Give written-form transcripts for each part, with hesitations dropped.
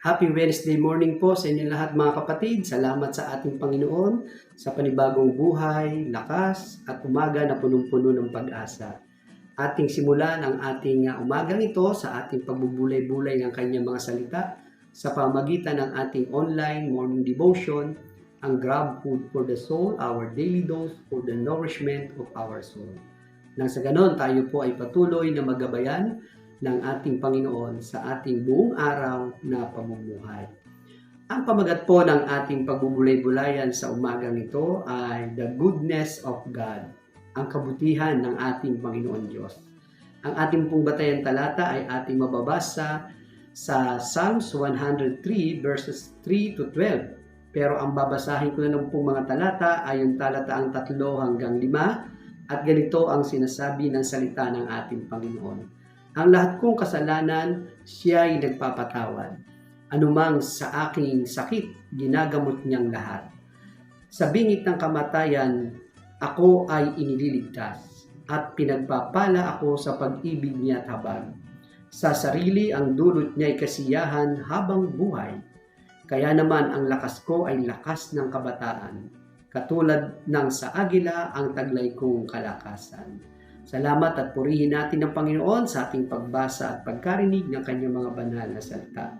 Happy Wednesday morning po sa inyo lahat mga kapatid. Salamat sa ating Panginoon sa panibagong buhay, lakas at umaga na punong-puno ng pag-asa. Ating simulan ang ating umagang ito sa ating pagbubulay-bulay ng kanyang mga salita sa pamagitan ng ating online morning devotion, ang Grab Food for the Soul, our daily dose for the nourishment of our soul. Nang sa ganon, tayo po ay patuloy na magabayan ng ating Panginoon sa ating buong araw na pamumuhay. Ang pamagat po ng ating pagbubulay-bulayan sa umagang ito ay the goodness of God, ang kabutihan ng ating Panginoon Diyos. Ang ating pong batayan talata ay ating mababasa sa Psalms 103 verses 3 to 12. Pero ang babasahin ko na ng pong mga talata ay yung talataang 3 hanggang 5 at ganito ang sinasabi ng salita ng ating Panginoon. Ang lahat kong kasalanan, siya'y nagpapatawad. Anumang sa aking sakit, ginagamot niyang lahat. Sa bingit ng kamatayan, ako ay inililigtas at pinagpapala ako sa pag-ibig niya at habag. Sa sarili ang dulot niya'y kasiyahan habang buhay. Kaya naman ang lakas ko ay lakas ng kabataan. Katulad ng sa agila ang taglay kong kalakasan. Salamat at purihin natin ng Panginoon sa ating pagbasa at pagkarinig ng kanyang mga banal na salita.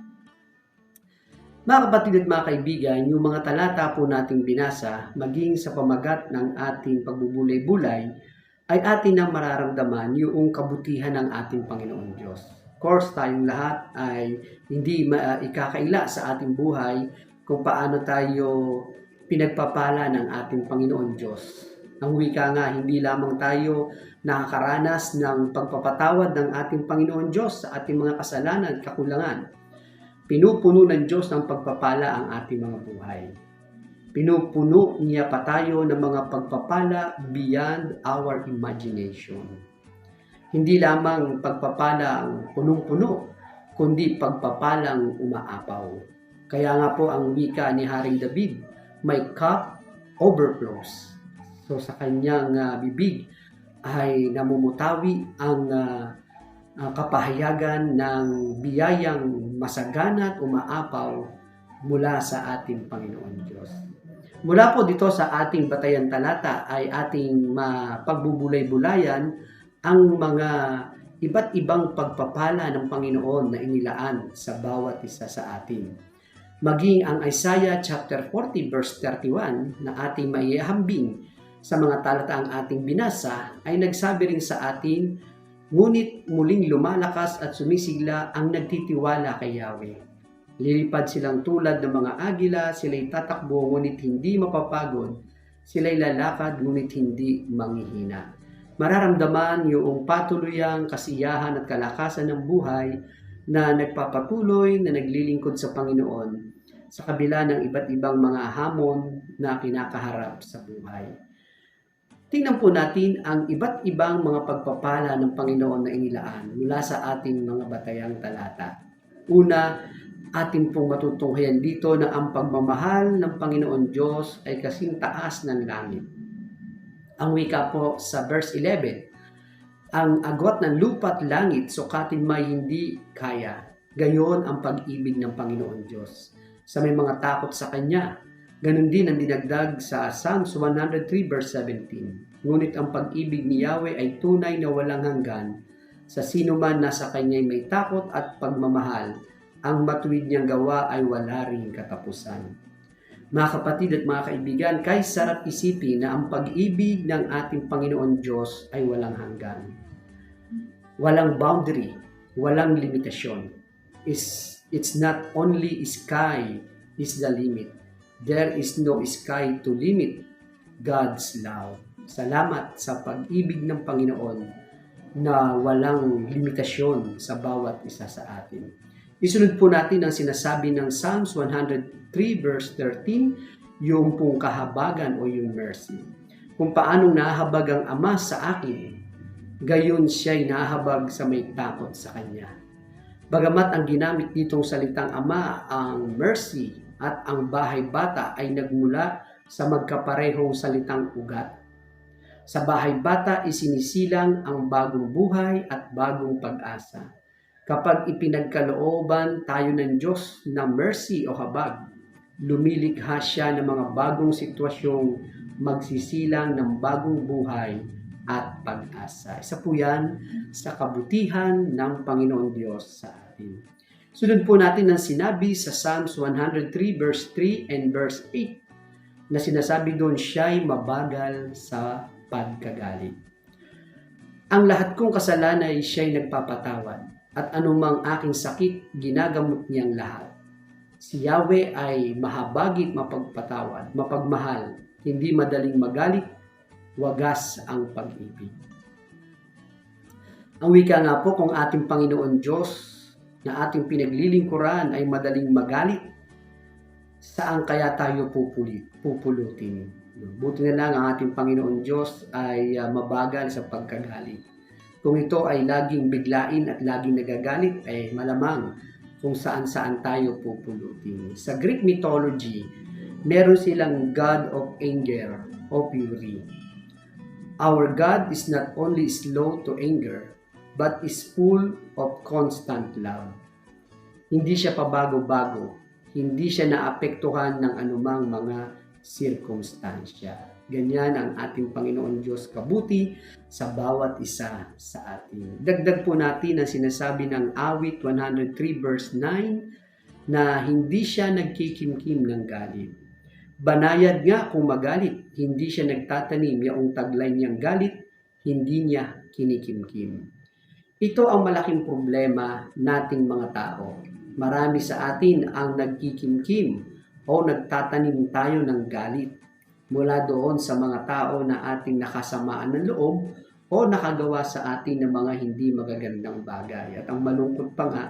Mga kapatid at mga kaibigan, yung mga talata po nating binasa, maging sa pamagat ng ating pagbubulay-bulay, ay atin na mararamdaman yung kabutihan ng ating Panginoon Diyos. Of course, tayong lahat ay hindi ikakaila sa ating buhay kung paano tayo pinagpapala ng ating Panginoon Diyos. Ang wika nga, hindi lamang tayo nakakaranas ng pagpapatawad ng ating Panginoon Diyos sa ating mga kasalanan at kakulangan. Pinupuno ng Diyos ng pagpapala ang ating mga buhay. Pinupuno niya pa tayo ng mga pagpapala beyond our imagination. Hindi lamang pagpapalang punong-puno, kundi pagpapalang umaapaw. Kaya nga po ang wika ni Haring David, my cup overflows. So sa kanyang bibig ay namumutawi ang kapahayagan ng biyayang masagana at umaapaw mula sa ating Panginoon Diyos. Mula po dito sa ating batayan talata ay ating pagbubulay-bulayan ang mga iba't ibang pagpapala ng Panginoon na inilaan sa bawat isa sa atin. Maging ang Isaiah chapter 40 verse 31 na ating maihambing sa mga talataang ating binasa ay nagsabi rin sa atin, ngunit muling lumalakas at sumisigla ang nagtitiwala kay Yahweh. Lilipad silang tulad ng mga agila, sila'y tatakbo ngunit hindi mapapagod, sila'y lalakad ngunit hindi manghihina. Mararamdaman yung patuluyang kasiyahan at kalakasan ng buhay na nagpapatuloy na naglilingkod sa Panginoon sa kabila ng iba't ibang mga hamon na kinakaharap sa buhay. Tingnan po natin ang iba't ibang mga pagpapala ng Panginoon na inilaan mula sa ating mga batayang talata. Una, ating pong matutunghayan dito na ang pagmamahal ng Panginoon Diyos ay kasing taas ng langit. Ang wika po sa verse 11, ang agwat ng lupa at langit sukatin may hindi kaya. Gayon ang pag-ibig ng Panginoon Diyos sa may mga takot sa Kanya. Ganon din ang dinagdag sa Psalms 103 verse 17. Ngunit ang pag-ibig ni Yahweh ay tunay na walang hanggan. Sa sino man na sa Kanya'y may takot at pagmamahal, ang matuwid niyang gawa ay wala ring katapusan. Mga kapatid at mga kaibigan, kay sarap isipin na ang pag-ibig ng ating Panginoon Diyos ay walang hanggan. Walang boundary, walang limitasyon. It's not only sky is the limit. There is no sky to limit God's love. Salamat sa pag-ibig ng Panginoon na walang limitasyon sa bawat isa sa atin. Isunod po natin ang sinasabi ng Psalms 103 verse 13, yung pong kahabagan o yung mercy. Kung paano nahabag ang Ama sa akin, gayon siya'y nahabag sa may takot sa Kanya. Bagamat ang ginamit ditong salitang Ama, ang mercy at ang bahay bata ay nagmula sa magkaparehong salitang ugat. Sa bahay bata isinisilang ang bagong buhay at bagong pag-asa. Kapag ipinagkalooban tayo ng Diyos na mercy o habag, lumilikha siya ng mga bagong sitwasyong magsisilang ng bagong buhay at pag-asa. Isa po yan sa kabutihan ng Panginoon Diyos sa atin. Sunod po natin ang sinabi sa Psalms 103 verse 3 and verse 8 na sinasabi doon siya'y mabagal sa pagkagalit. Ang lahat kong kasalanan ay siya'y nagpapatawad. At anumang aking sakit, ginagamot niyang lahat. Si Yahweh ay mahabagit mapagpatawad, mapagmahal, hindi madaling magalit, wagas ang pag-ibig. Ang wika nga po kung ating Panginoon Diyos na ating pinaglilingkuran ay madaling magalit, saan kaya tayo pupulutin? Buti na lang ang ating Panginoon Diyos ay mabagal sa pagkagalit. Kung ito ay laging biglain at laging nagagalit, ay malamang kung saan-saan tayo pupulutin. Sa Greek mythology, meron silang God of anger o fury. Our God is not only slow to anger, but is full of constant love. Hindi siya pabago-bago, hindi siya naapektuhan ng anumang mga sirkumstansya. Ganyan ang ating Panginoon Diyos kabuti sa bawat isa sa atin. Dagdag po natin ang sinasabi ng awit 103 verse 9, na hindi siya nagkikimkim ng galit. Banayad nga kung magalit, hindi siya nagtatanim yaong taglay niyang galit, hindi niya kinikimkim. Ito ang malaking problema nating mga tao. Marami sa atin ang nagkikimkim o nagtatanim tayo ng galit mula doon sa mga tao na ating nakasamaan ng loob o nakagawa sa atin ng mga hindi magagandang bagay. At ang malungkot pa nga,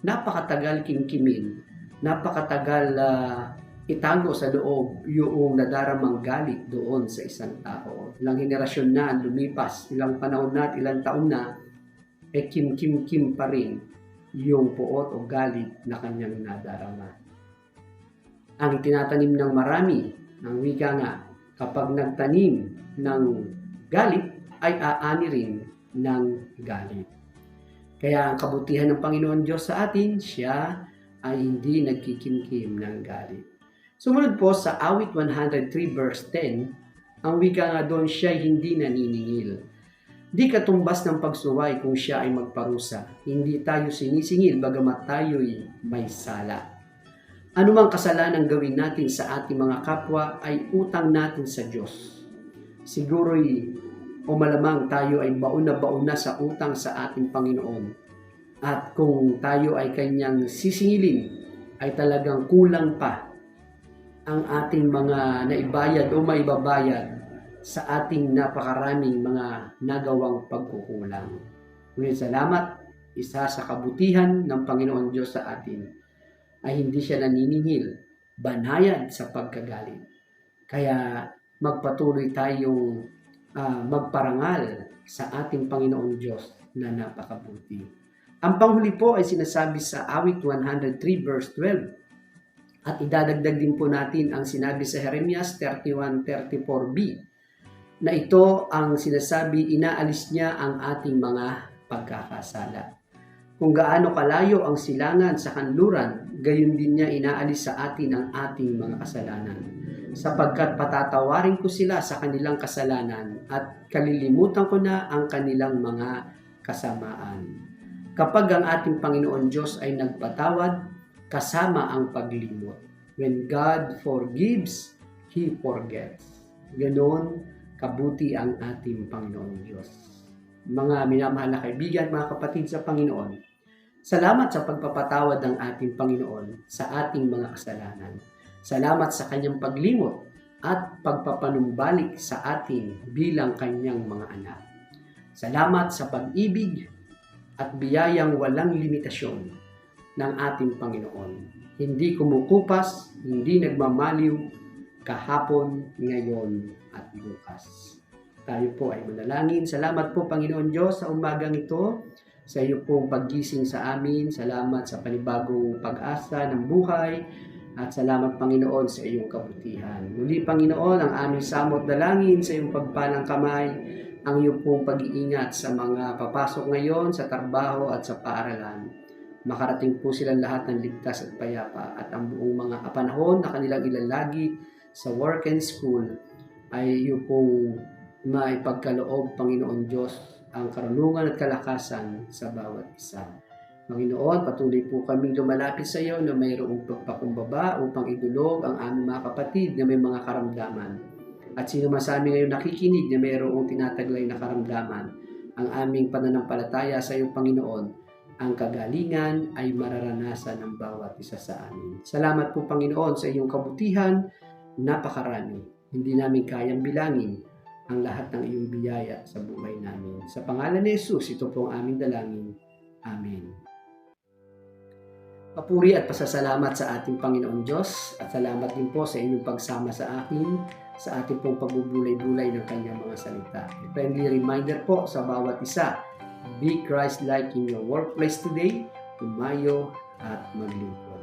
napakatagal kimkimin, napakatagal itago sa loob yung nadaramang galit doon sa isang tao. Ilang henerasyon na ang lumipas, ilang panahon na at ilang taon na, kim pa rin yung puot o galit na kanyang nadarama. Ang tinatanim ng marami, ng wika nga, kapag nagtanim ng galit, ay aani rin ng galit. Kaya ang kabutihan ng Panginoon Diyos sa atin, siya ay hindi nagkikimkim ng galit. Sumunod po sa awit 103 verse 10, ang wika nga doon, siya hindi naniningil. Di katumbas ng pagsuway kung siya ay magparusa. Hindi tayo sinisingil bagamat tayo'y may sala. Anumang kasalanan gawin natin sa ating mga kapwa ay utang natin sa Diyos. Siguro'y o malamang tayo ay baon na sa utang sa ating Panginoon. At kung tayo ay kanyang sisingilin, ay talagang kulang pa ang ating mga naibayad o maibabayad sa ating napakaraming mga nagawang pagkukulang. Ngunit salamat, isa sa kabutihan ng Panginoon Diyos sa atin ay hindi siya naniningil, banayad sa pagkagalit. Kaya magpatuloy tayong magparangal sa ating Panginoong Diyos na napakabuti. Ang panghuli po ay sinasabi sa awit 103 verse 12. At idadagdag din po natin ang sinabi sa Jeremias 31:34b, na ito ang sinasabi, inaalis niya ang ating mga pagkakasala. Kung gaano kalayo ang silangan sa kanluran, gayon din niya inaalis sa atin ang ating mga kasalanan. Sapagkat patatawarin ko sila sa kanilang kasalanan at kalilimutan ko na ang kanilang mga kasamaan. Kapag ang ating Panginoon Diyos ay nagpatawad, kasama ang paglimot. When God forgives, He forgets. Ganon kabuti ang ating Panginoon Diyos. Mga minamahal na kaibigan, mga kapatid sa Panginoon, salamat sa pagpapatawad ng ating Panginoon sa ating mga kasalanan. Salamat sa kanyang paglimot at pagpapanumbalik sa atin bilang kanyang mga anak. Salamat sa pag-ibig at biyayang walang limitasyon ng ating Panginoon. Hindi kumukupas, hindi nagmamaliw, kahapon, ngayon, at bukas. Tayo po ay manalangin. Salamat po, Panginoon Diyos, sa umagang ito, sa iyo pong paggising sa amin. Salamat sa panibagong pag-asa ng buhay, at salamat, Panginoon, sa iyong kabutihan. Muli, Panginoon, ang aming samot dalangin sa iyong pagpalang kamay, ang iyong pong pag-iingat sa mga papasok ngayon sa trabaho at sa paaralan. Makarating po silang lahat ng ligtas at payapa, at ang buong mga panahon na kanilang ilalagi sa work and school ay iyo pong maipagkaloob, Panginoon Diyos, ang karunungan at kalakasan sa bawat isa. Panginoon, patuloy po kaming lumalapit sa iyo na mayroong pagpakumbaba upang idulog ang aming mga kapatid na may mga karamdaman. At sino man sa amin ngayon nakikinig na mayroong tinataglay na karamdaman, ang aming pananampalataya sa iyo, Panginoon, ang kagalingan ay mararanasan ng bawat isa sa amin. Salamat po, Panginoon, sa iyong kabutihan, napakarami. Hindi namin kayang bilangin ang lahat ng iyong biyaya sa buhay namin. Sa pangalan ni Jesus, ito po ang aming dalangin. Amen. Papuri at pasasalamat sa ating Panginoon Diyos, at salamat din po sa inyong pagsama sa akin sa ating pong pagbubulay-bulay ng kanyang mga salita. A friendly reminder po sa bawat isa, be Christ-like in your workplace today, tumayo at maglingkod.